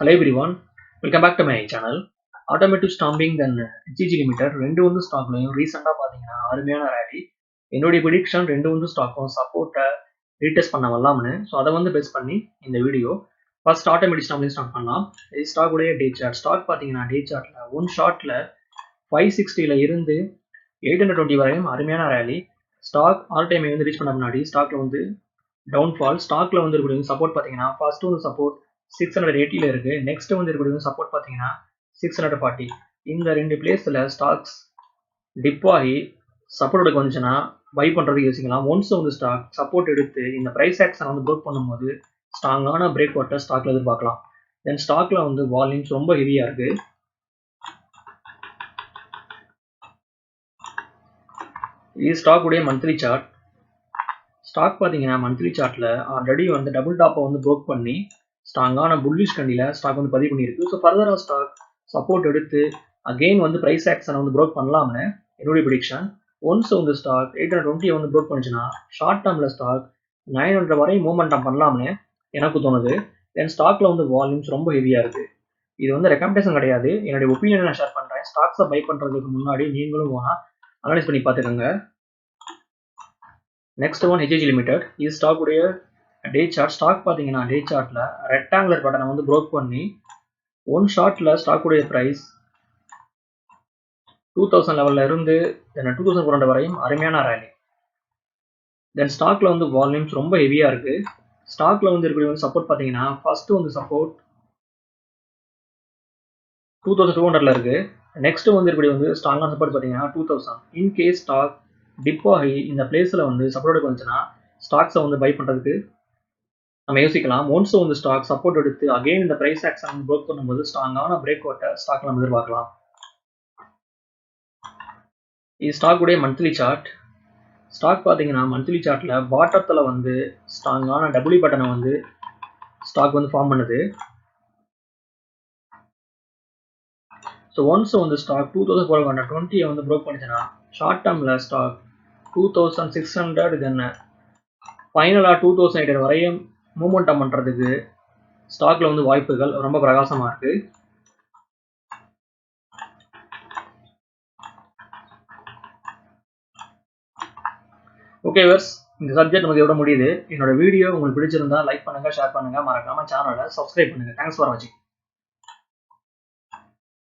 Hello everyone, welcome back to my channel. Automotive Stamping then HG Limited ரெண்டு வந்து ஸ்டாக்லையும் ரீசெண்டாக பார்த்தீங்கன்னா அருமையான ரேலி. என்னுடைய ப்ரிடிக்ஷன் ரெண்டு வந்து ஸ்டாக்கும் சப்போர்ட்டை ரீடெஸ்ட் பண்ண வரலாம்னு. ஸோ அதை வந்து பேஸ் பண்ணி இந்த வீடியோ ஃபர்ஸ்ட் ஆட்டோமேட்டிக் ஸ்டாம்ப்லையும் ஸ்டார்ட் பண்ணலாம். இது ஸ்டாக்குடைய டே சார்ட். ஸ்டாக் பார்த்தீங்கன்னா டே சார்ட்டில் ஒன் ஷார்ட்டில் 560 இருந்து 820 வரையும் அருமையான ரேலி. ஸ்டாக் ஆல் டைமை வந்து ரீச் பண்ண முன்னாடி ஸ்டாக்ல வந்து டவுன்ஃபால். ஸ்டாக்ல வந்து இருக்கக்கூடிய சப்போர்ட் பார்த்தீங்கன்னா ஃபர்ஸ்ட் வந்து சப்போர்ட் 680 இருக்கு. நெக்ஸ்ட் வந்து இருக்கக்கூடிய சப்போர்ட் பார்த்தீங்கன்னா 640. இந்த ரெண்டு பிளேஸ்ல ஸ்டாக்ஸ் டிப் ஆகி சப்போர்ட்டுக்கு வந்துச்சுன்னா பை பண்றதுக்கு யோசிக்கலாம். ஒன்ஸ் வந்து ஸ்டாக் சப்போர்ட் எடுத்து இந்த பிரைஸ் ஆக்ஷன் வந்து ப்ரோக் பண்ணும்போது ஸ்ட்ராங்கான பிரேக் அவுட்டை ஸ்டாக்ல எதிர்பார்க்கலாம். தென் ஸ்டாக்ல வந்து வால்யூம்ஸ் ரொம்ப ஹெவியா இருக்கு. இது ஸ்டாக் உடைய மந்த்லி சார்ட். ஸ்டாக் பார்த்தீங்கன்னா மந்த்லி சார்ட்ல ஆல்ரெடி வந்து டபுள் டாப்பை வந்து ப்ரோக் பண்ணி ஸ்ட்ராங்கான புல்லிஷ் கண்டியில ஸ்டாக் வந்து பதிவு பண்ணியிருக்கு. ஸோ ஃபர்தராக ஸ்டாக் சப்போர்ட் எடுத்து அகெயின் வந்து பிரைஸ் ஆக்ஷனை வந்து ப்ரோக் பண்ணலாம்னு என்னுடைய ப்ரிடிக்ஷன். ஒன்ஸ் வந்து ஸ்டாக் 820 வந்து ப்ரோக் பண்ணுச்சுன்னா ஷார்ட் டேர்மில் ஸ்டாக் 900 வரை மூவ்மெண்டம் பண்ணலாம்னு எனக்கு தோணுது. தென் ஸ்டாக்ல வந்து வால்யூம்ஸ் ரொம்ப ஹெவியாக இருக்கு. இது வந்து ரெக்கமெண்டேஷன் கிடையாது, என்னுடைய ஒப்பீனியன் நான் ஷேர் பண்ணுறேன். ஸ்டாக்ஸை பை பண்ணுறதுக்கு முன்னாடி நீங்களும் வேணால் அனலைஸ் பண்ணி பார்த்துக்கோங்க. Next one HG limited. இது ஸ்டாக் உடைய டே சார்ட். ஸ்டாக் பார்த்தீங்கன்னா டே சார்ட்ல ரெக்டாங்குலர் பட்டனை வந்து ப்ரோக் பண்ணி ஒன் ஷார்ட்ல ஸ்டாக் உடைய பிரைஸ் 2000 லெவல்ல இருந்து 2400 வரையும் அருமையான ரேலி. தென் ஸ்டாக்ல வந்து வால்யூம்ஸ் ரொம்ப ஹெவியா இருக்கு. ஸ்டாக்ல வந்து இருக்கக்கூடிய சப்போர்ட் பார்த்தீங்கன்னா ஃபர்ஸ்ட் வந்து சப்போர்ட் 2200 இருக்கு. நெக்ஸ்ட் வந்து இருக்கக்கூடிய வந்து ஸ்ட்ராங்கான சப்போர்ட் பார்த்தீங்கன்னா 2000. இன் கேஸ் ஸ்டாக் டிப் ஆகி இந்த பிளேஸ்ல வந்து சப்போர்ட் வந்துச்சுன்னா ஸ்டாக்ஸை வந்து பை பண்றதுக்கு நம்ம யோசிக்கலாம். ஒன்ஸ் வந்து ஸ்டாக் சப்போர்ட் எடுத்து அகைன் இந்த பிரைஸ் ஆக்ஷன் ப்ரோக் பண்ணும்போது ஸ்ட்ராங்கான பிரேக் அவுட்டை ஸ்டாக்ல நம்ம எதிர்பார்க்கலாம். இது ஸ்டாக் உடைய மந்த்லி சார்ட். ஸ்டாக் பார்த்தீங்கன்னா மந்த்லி சார்ட்ல பாட்டத்துல வந்து ஸ்ட்ராங்கான டபுள்யூ பட்டனை வந்து ஸ்டாக் வந்து ஃபார்ம் பண்ணுது. ஸோ ஒன்ஸ் வந்து ஸ்டாக் 2420 வந்து ப்ரோக் பண்ணிச்சுன்னா ஷார்ட் டேர்ம்ல ஸ்டாக் 2600 தென் ஃபைனலாக 2800 வரையும் மூவ்மெண்டம் பண்றதுக்கு ஸ்டாக்ல வந்து வாய்ப்புகள் ரொம்ப பிரகாசமா இருக்கு. ஓகே வர்ஸ், இந்த சப்ஜெக்ட் நமக்கு எவ்வளோ முடியுது. என்னோட வீடியோ உங்களுக்கு பிடிச்சிருந்தா லைக் பண்ணுங்க, ஷேர் பண்ணுங்க, மறக்காம சேனலை சப்ஸ்கிரைப் பண்ணுங்க. தேங்க்ஸ் ஃபார் வாட்சிங்.